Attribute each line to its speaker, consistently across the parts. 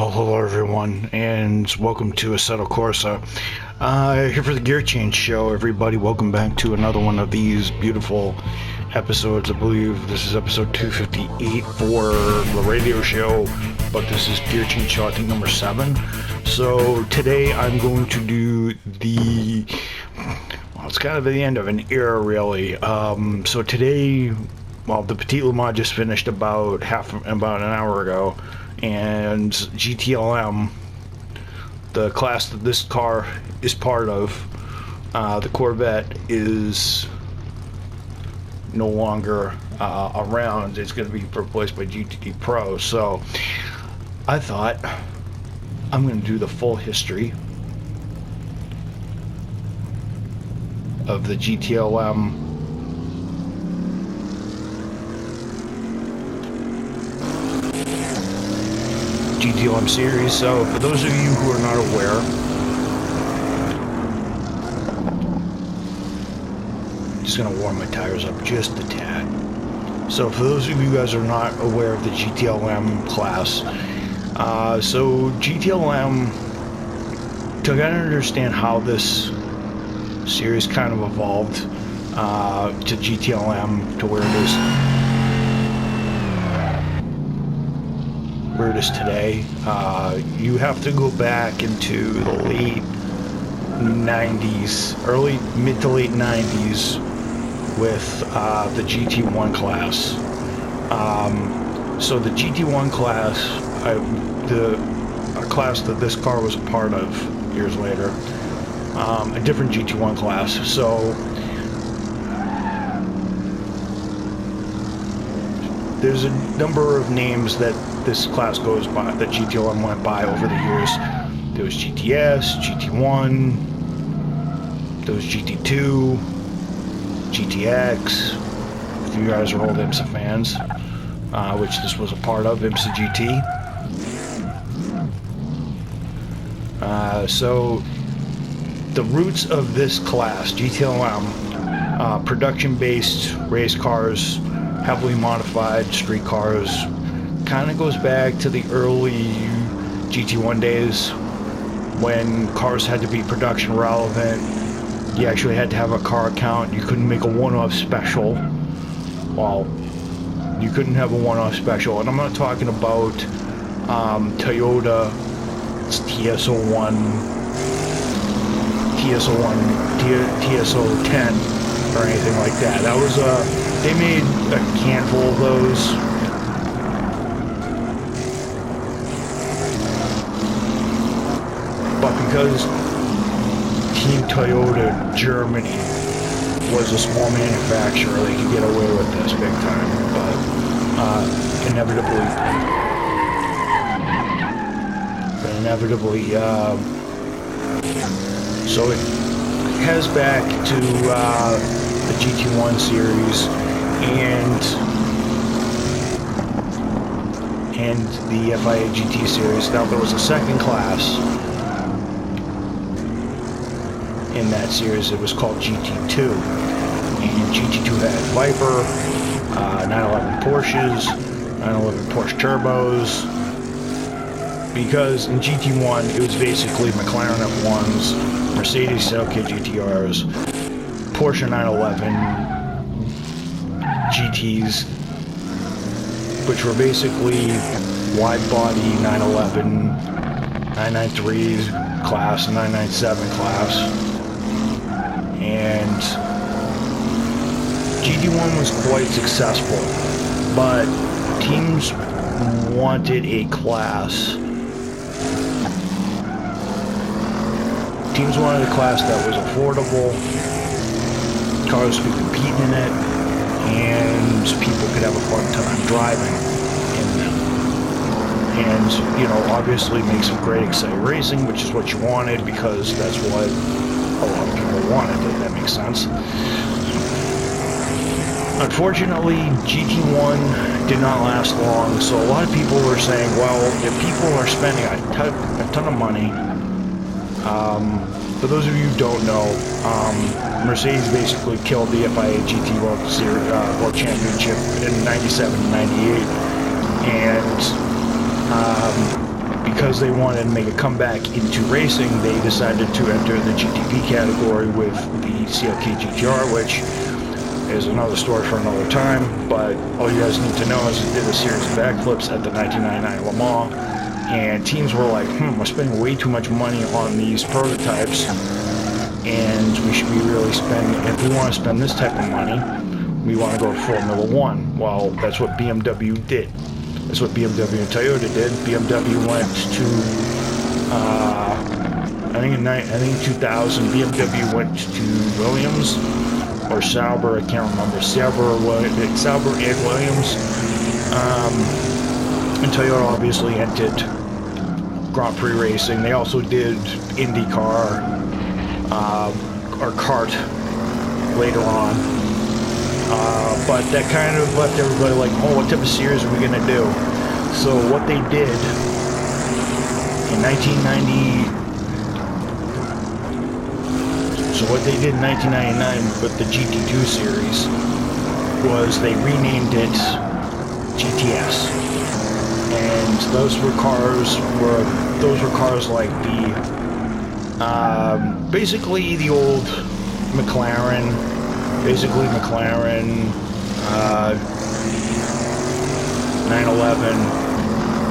Speaker 1: Well, hello everyone, and welcome to Assetto Corsa. Here for the Gear Change Show, everybody. Welcome back to another one of these beautiful episodes. I believe this is episode 258 for the radio show, but this is Gear Change Show, I think number 7. So today I'm going to do it's kind of the end of an era, really. So today, the Petit Le Mans just finished about an hour ago. And GTLM, the class that this car is part of, the Corvette, is no longer around. It's going to be replaced by GTD Pro. So I thought I'm going to do the full history of the GTLM series. So for those of you who are not aware, I'm just going to warm my tires up just a tad. So for those of you guys who are not aware of the GTLM class, so GTLM, to kind of understand how this series kind of evolved to GTLM to where it is today, you have to go back into the late 90s, mid to late 90s with the GT1 class. So the GT1 class, a class that this car was a part of years later, a different GT1 class. So there's a number of names that this class goes by, that GTLM went by over the years. There was GTS, GT1, there was GT2, GTX, if you guys are old IMSA fans, which this was a part of, IMSA GT. So the roots of this class, GTLM, production-based race cars, heavily modified street cars, kind of goes back to the early GT1 days when cars had to be production relevant. You actually had to have a car account. You couldn't make a one-off special. Well, you couldn't have a one-off special, and I'm not talking about Toyota TS01, TS010 or anything like that. That was they made a handful of those. But because Team Toyota Germany was a small manufacturer, they could get away with this big time. But inevitably, so it has back to the GT1 series and the FIA GT series. Now there was a second class in that series. It was called GT2, and GT2 had Viper, 911 Porsches, 911 Porsche Turbos, because in GT1 it was basically McLaren F1s, Mercedes Cellkit GTRs, Porsche 911 GTs, which were basically wide body 911, 993 class, and 997 class. And GT1 was quite successful, but teams wanted a class. Teams wanted a class that was affordable, cars could compete in it, and people could have a fun time driving in them. And, obviously make some great exciting racing, which is what you wanted, because that's what a lot of people wanted, if that makes sense. Unfortunately, GT1 did not last long, so a lot of people were saying, well, if people are spending a ton of money, for those of you who don't know, Mercedes basically killed the FIA GT World Championship in 97 and 98, and because they wanted to make a comeback into racing, they decided to enter the GTP category with the CLK GTR, which is another story for another time. But all you guys need to know is it did a series of backflips at the 1999 Le Mans, and teams were like, we're spending way too much money on these prototypes, and we should be really spending, if we want to spend this type of money, we want to go to Formula One. Well, that's what BMW did. That's what BMW and Toyota did. BMW went to, I think in 2000, BMW went to Williams or Sauber. I can't remember. Sauber and Williams. And Toyota obviously entered Grand Prix racing. They also did IndyCar or kart later on. But that kind of left everybody like, what type of series are we going to do? So what they did in 1999 with the GT2 series was they renamed it GTS. And those were cars like the, basically the old McLaren, 911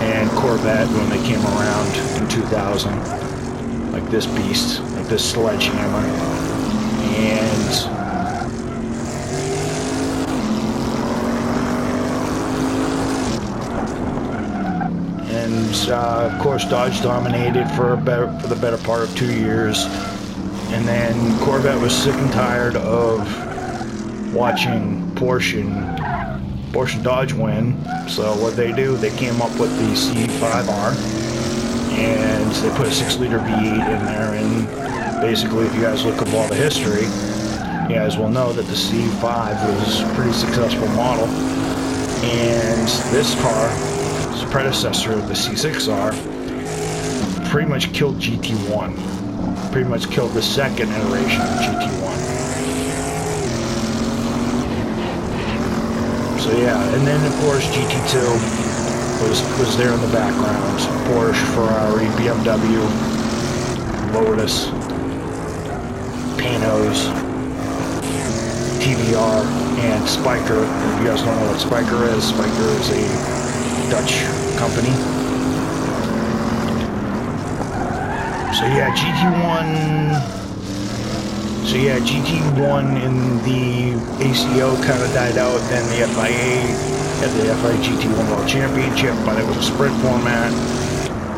Speaker 1: and Corvette when they came around in 2000, like this beast, like this sledgehammer, and of course Dodge dominated for the better part of 2 years, and then Corvette was sick and tired of watching Porsche and Dodge win. So what they do, they came up with the C5R, and they put a 6-liter V8 in there. And basically, if you guys look up all the history, you guys will know that the C5 was a pretty successful model. And this car, its predecessor, the C6R, pretty much killed GT1. Pretty much killed the second iteration of GT1. So yeah, and then of course GT2 was there in the background. Porsche, Ferrari, BMW, Lotus, Panos, TVR, and Spyker. If you guys don't know what Spyker is a Dutch company. So yeah, GT1 in the ACO kind of died out. Then the FIA had the FIA GT1 World Championship, but it was a sprint format.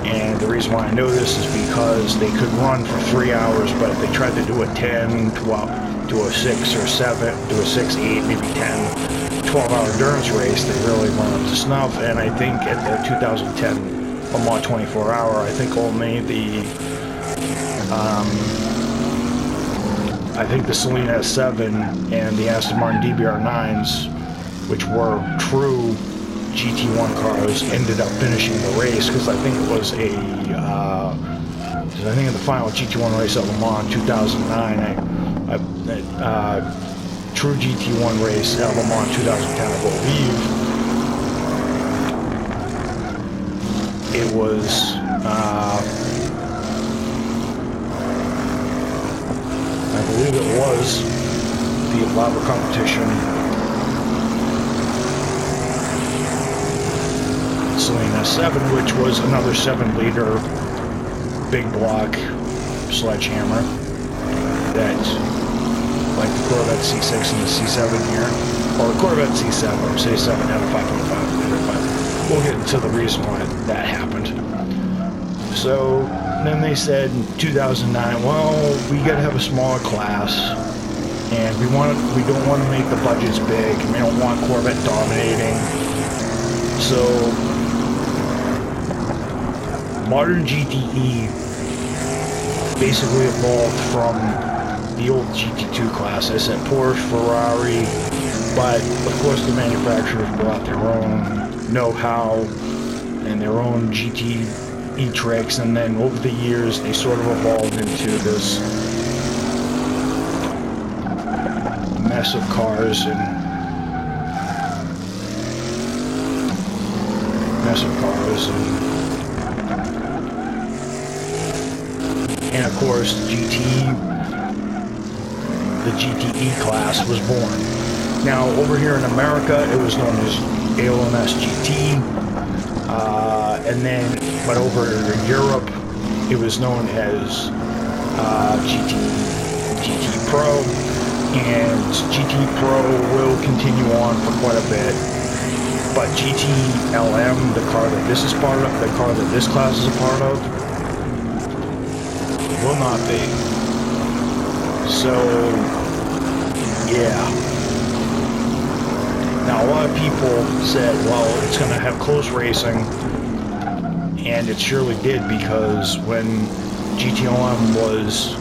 Speaker 1: And the reason why I know this is because they could run for 3 hours, but if they tried to do a 10, 12, do a 6 or 7, do a 6, 8, maybe 10, 12-hour endurance race, they really weren't up to snuff. And I think at the 2010 Le Mans 24-hour, I think only the Saleen S7 and the Aston Martin DBR9s, which were true GT1 cars, ended up finishing the race, because I think it was in the final GT1 race at Le Mans in 2009, true GT1 race at Le Mans 2010, I believe. It was I believe it was the lava competition. Saleen S7, which was another 7-liter big block sledgehammer that, like the Corvette C6 and the C7 here, or the Corvette C7, C7 had a 5.5 liter, but we'll get into the reason why that happened. So then they said in 2009, well, we gotta have a smaller class, and we don't want to make the budgets big, and we don't want Corvette dominating. So modern GTE basically evolved from the old GT2 class. I said Porsche, Ferrari, but of course the manufacturers brought their own know-how and their own GT tricks, and then over the years they sort of evolved into this mess of cars and and of course the GTE class was born. Now over here in America it was known as ALMS GT, and then but over in Europe it was known as GT Pro, and GT Pro will continue on for quite a bit. But GTLM, the car that this is part of, the car that this class is a part of, will not be. So, yeah. Now, a lot of people said, well, it's going to have close racing, and it surely did, because when GTLM was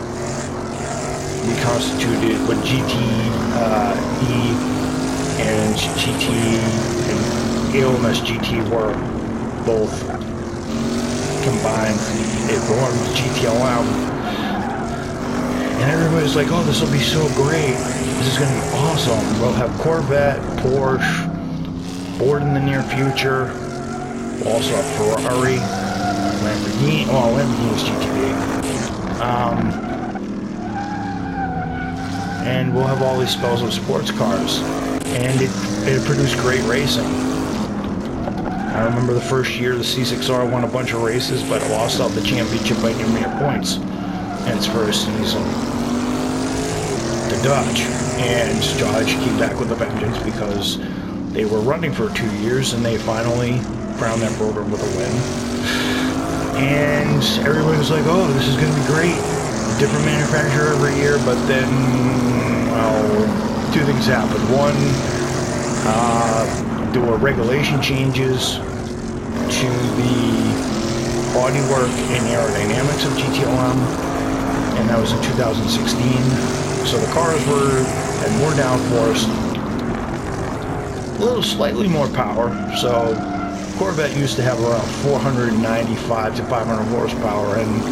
Speaker 1: reconstituted, when GTE and GT and ALMS GT were both combined, it formed GTLM, and everybody's like, oh, this will be so great, this is going to be awesome, we'll have Corvette, Porsche, Ford in the near future, we'll also have Ferrari, Lamborghini, well, Lamborghini's GTB, and we'll have all these spells of sports cars, and it produced great racing. I remember the first year the C6R won a bunch of races, but it lost out the championship by numerous points in its first season to Dodge, and Dodge came back with a vengeance because they were running for 2 years and they finally crowned that program with a win. And everybody was like, oh, this is going to be great. Different manufacturer every year, but then, well, two things happened. One, there were regulation changes to the bodywork and aerodynamics of GTLM, and that was in 2016. So the cars had more downforce, a little slightly more power. So Corvette used to have around 495 to 500 horsepower, and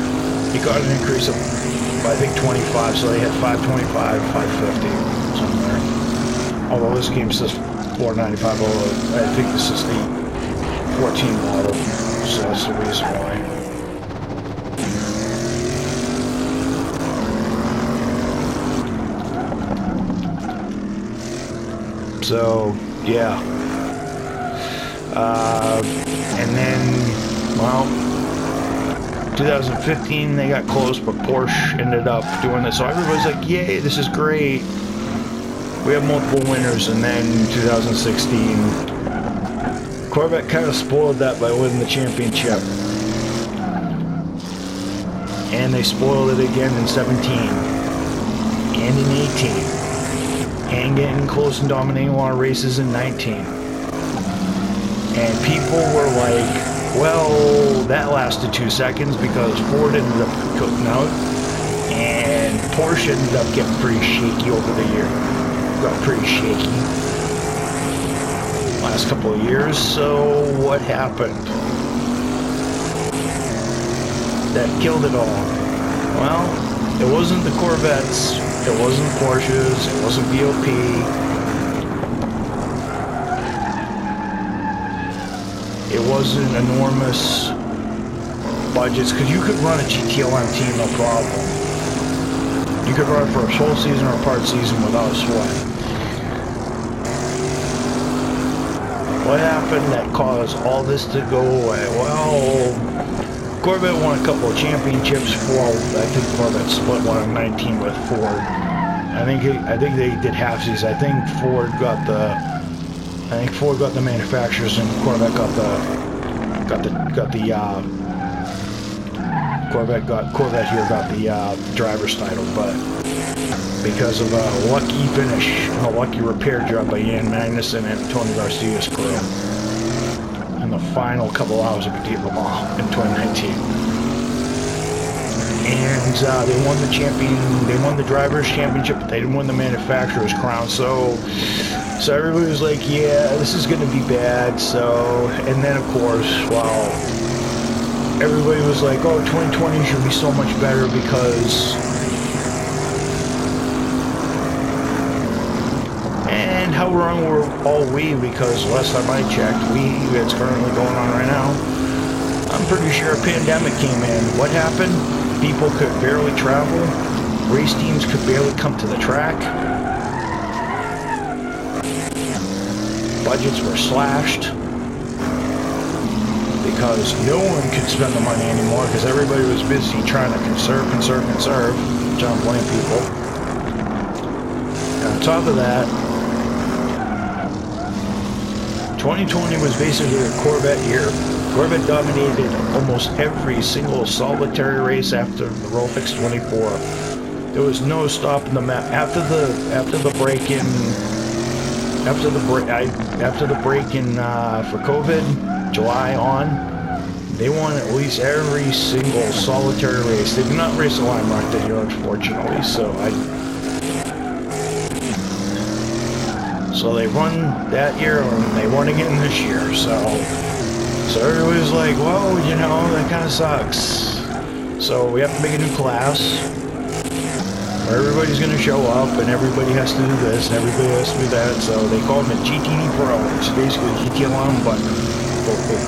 Speaker 1: it got an increase of, I think, 25, so they had 525, 550, somewhere. Although this game says 495, although I think this is the 14 model, so that's the reason why. So, yeah. And then, well, 2015 they got close, but Porsche ended up doing this. So everybody's like, yay, this is great. We have multiple winners. And then 2016, Corvette kind of spoiled that by winning the championship. And they spoiled it again in 17 and in 18. And getting close and dominating a lot of races in 19. And people were like, well, that lasted 2 seconds because Ford ended up cooking out, and Porsche ended up getting pretty shaky over the year. Got pretty shaky last couple of years. So what happened? That killed it all. Well, it wasn't the Corvettes, it wasn't Porsches, it wasn't BOP. It wasn't enormous budgets, because you could run a GTLM team, no problem. You could run it for a whole season or a part season without a sweat. What happened that caused all this to go away? Well, Corvette won a couple of championships. I think Corvette split one in 19 with Ford. I think they did halfsies. I think Ford got the manufacturers, and Corvette got the Corvette here got the driver's title, but because of a lucky finish, a lucky repair job by Ian Magnussen and Tony Garcia's crew in the final couple hours of Petit Le Mans in 2019. And they won the drivers' championship, but they didn't win the manufacturer's crown. So everybody was like, yeah, this is going to be bad. So, and then of course, well, everybody was like, oh, 2020 should be so much better because, and how wrong were all we? Because last time I checked, it's currently going on right now, I'm pretty sure a pandemic came in. What happened? People could barely travel. Race teams could barely come to the track. Budgets were slashed because no one could spend the money anymore because everybody was busy trying to conserve, which I don't blame people. And on top of that, 2020 was basically a Corvette year. Corvette dominated almost every single solitary race after the Rolex 24. There was no stopping the map after the break-in for COVID, July on. They won at least every single solitary race. They did not race a line rock that year, unfortunately. So they won that year, and they won again this year. So everybody's like, well, you know, that kind of sucks. So we have to make a new class where everybody's going to show up, and everybody has to do this, and everybody has to do that. So they call them a GTD Pro. It's basically GTLM, but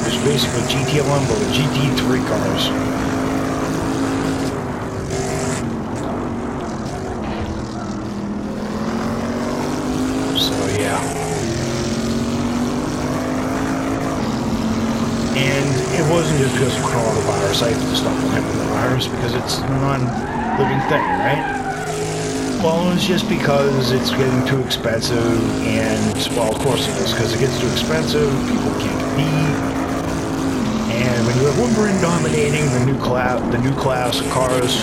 Speaker 1: it's basically GTLM, but with GT3 cars. So yeah. And it wasn't just because of coronavirus. I have to stop blaming the virus because it's a non-living thing, right? Well, it's just because it's getting too expensive, and, well, of course it is, because it gets too expensive, people can't compete, and when you have one brand dominating the new class of cars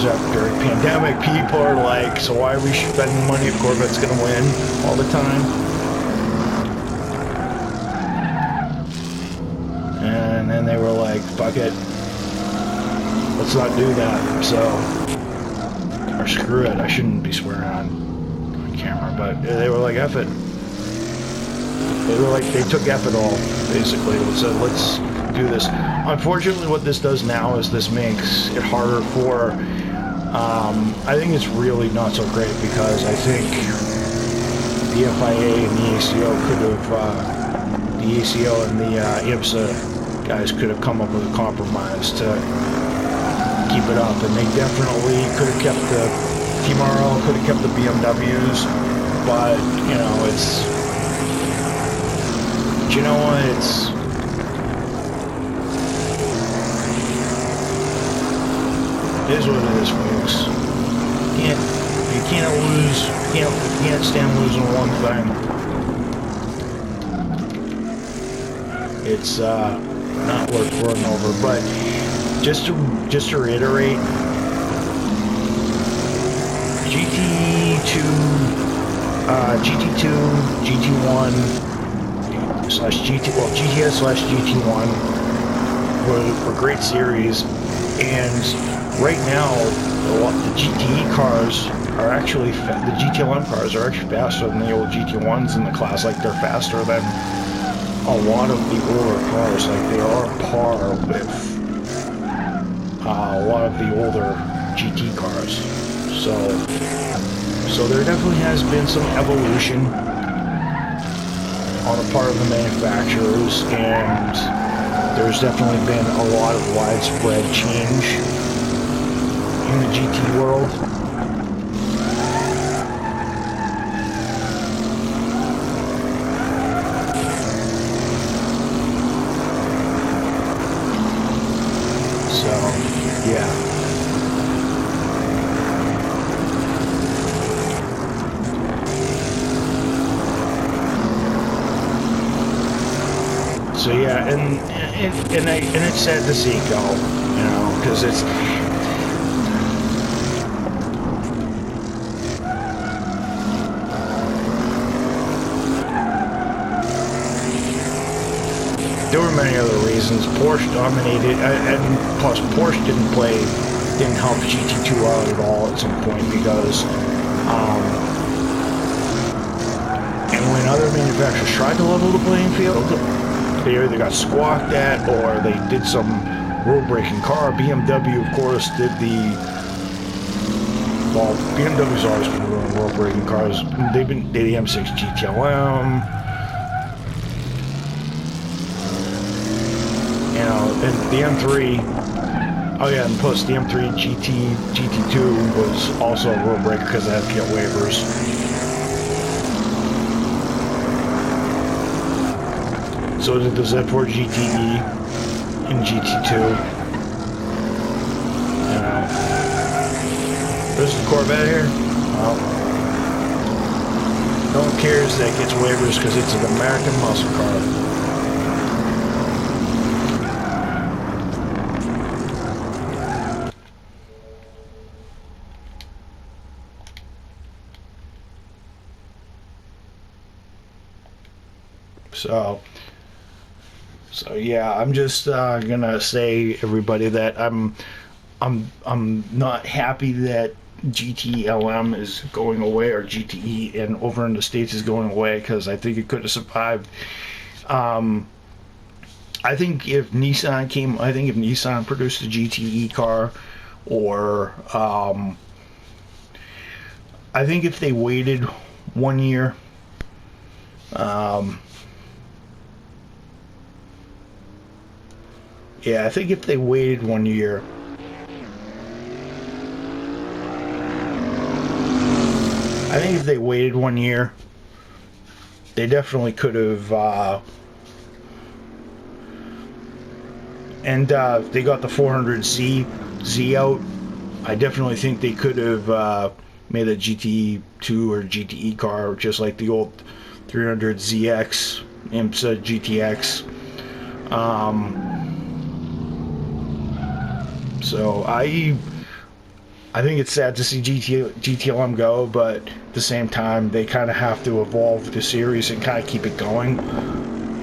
Speaker 1: after a pandemic, people are like, so why are we spending money if Corvette's going to win all the time? And then they were like, fuck it, let's not do that, or screw it, I shouldn't be swearing on camera, but they were like, F it. They took F it all, basically, and said, let's do this. Unfortunately, what this does now is this makes it harder for, I think it's really not so great, because I think the FIA and the ACO could have, the ACO and the IMSA guys could have come up with a compromise to keep it up, and they definitely could have kept the Team RL, could have kept the BMWs, but, you know, it is what it is, folks. You can't stand losing one thing. It's not worth running over, but just to reiterate, GT2, GT1 GTS slash GT1 were great series, and right now the GTE cars are actually, the GTLM cars are actually faster than the old GT1s in the class. Like, they're faster than a lot of the older cars. Like, they are on par with a lot of the older GT cars. So there definitely has been some evolution on the part of the manufacturers, and there's definitely been a lot of widespread change in the GT world. So, yeah. So yeah, and it's sad to see it go, you know, because it's, there were many other reasons. Porsche dominated, and plus Porsche didn't help GT2 out at all at some point, because and when other manufacturers tried to level the playing field, they either got squawked at or they did some road-breaking car. BMW, of course, did BMW's always been doing road-breaking cars. They did the M6 GTLM, you know, and the M3 Oh yeah, and plus the M3 GT2 was also a rule breaker because I had to get waivers. So did the Z4 GTE and GT2. There's the Corvette here. Well, no one cares that gets waivers because it's an American muscle car. So yeah, I'm just gonna say, everybody, that I'm not happy that GTLM is going away, or GTE, and over in the States is going away, because I think it could have survived. I think if Nissan produced a GTE car, or I think if they waited 1 year, yeah, I think if they waited 1 year, they definitely could have, and they got the 400Z out. I definitely think they could have made a GT2 or GTE car, just like the old 300ZX, IMSA GTX. So I think it's sad to see GTLM go, but at the same time, they kind of have to evolve the series and kind of keep it going.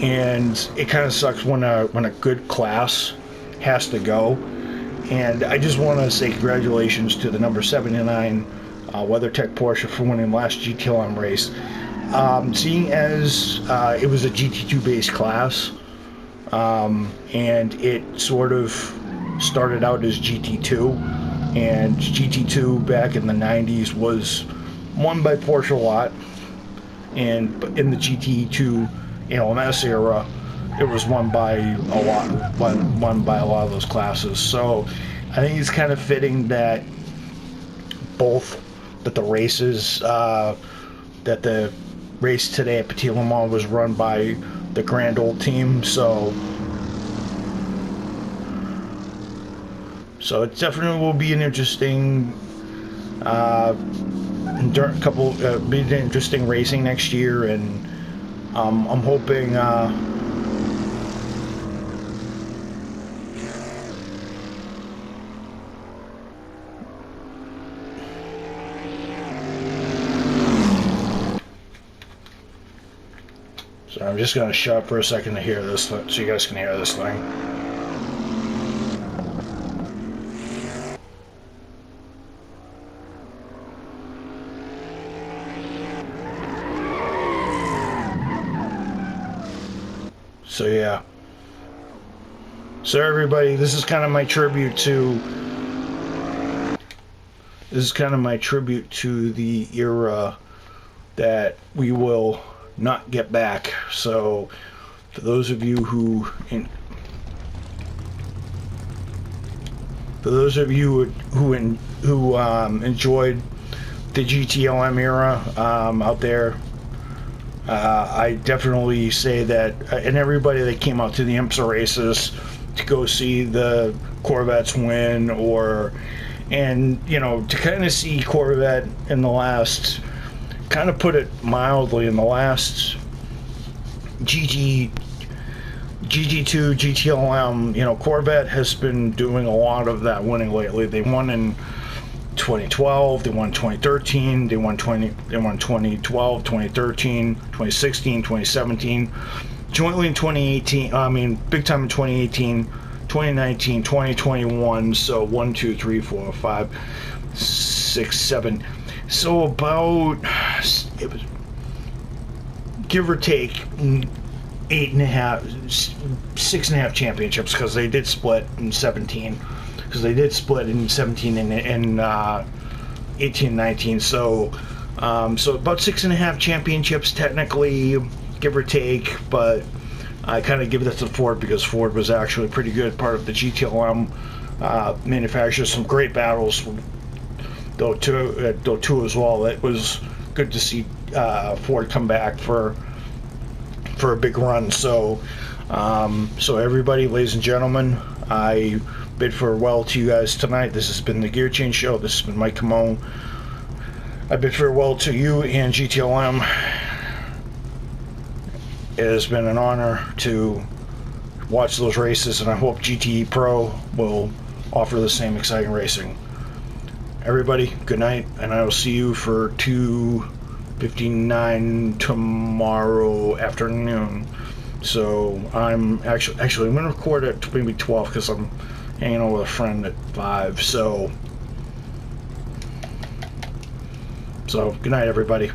Speaker 1: And it kind of sucks when a good class has to go. And I just want to say congratulations to the number 79 WeatherTech Porsche for winning last GTLM race. Seeing as it was a GT2 based class, and it sort of started out as GT2. And GT2 back in the 90s was won by Porsche a lot, and in the GT2 ALMS era, it was won by a lot of those classes. So I think it's kind of fitting that the race today at Petit Le Mans was run by the Grand Old Team. So it definitely will be an interesting interesting racing next year, and I'm hoping so I'm just gonna shut up for a second to hear this, so you guys can hear this thing. So yeah. So everybody, this is kind of my tribute to the era that we will not get back. So for those of you who enjoyed the GTLM era out there, I definitely say that, and everybody that came out to the IMSA races to go see the Corvettes win, and to kind of see Corvette in the last, kind of put it mildly, in the last GT2, GTLM, Corvette has been doing a lot of that winning lately. They won in 2012, they won 2013, they won 2012, 2013, 2016, 2017, jointly in 2018, big time in 2018, 2019, 2021, so 1, 2, 3, 4, 5, 6, 7, so about, it was, give or take, 6.5 championships, because they did split in 17. Because they did split in 17 and 18, 19. So about 6.5 championships technically, give or take. But I kind of give that to Ford because Ford was actually a pretty good part of the GTLM manufacturer. Some great battles, though too as well. It was good to see Ford come back for a big run. So, so everybody, ladies and gentlemen, I bid farewell to you guys tonight. This has been the Gear Change Show. This has been Mike Camone. I bid farewell to you and GTLM. It has been an honor to watch those races, and I hope GTE Pro will offer the same exciting racing. Everybody, good night, and I will see you for 2:59 tomorrow afternoon. So I'm actually I'm gonna record at maybe 12 because I'm hanging out with a friend at 5. So good night, everybody.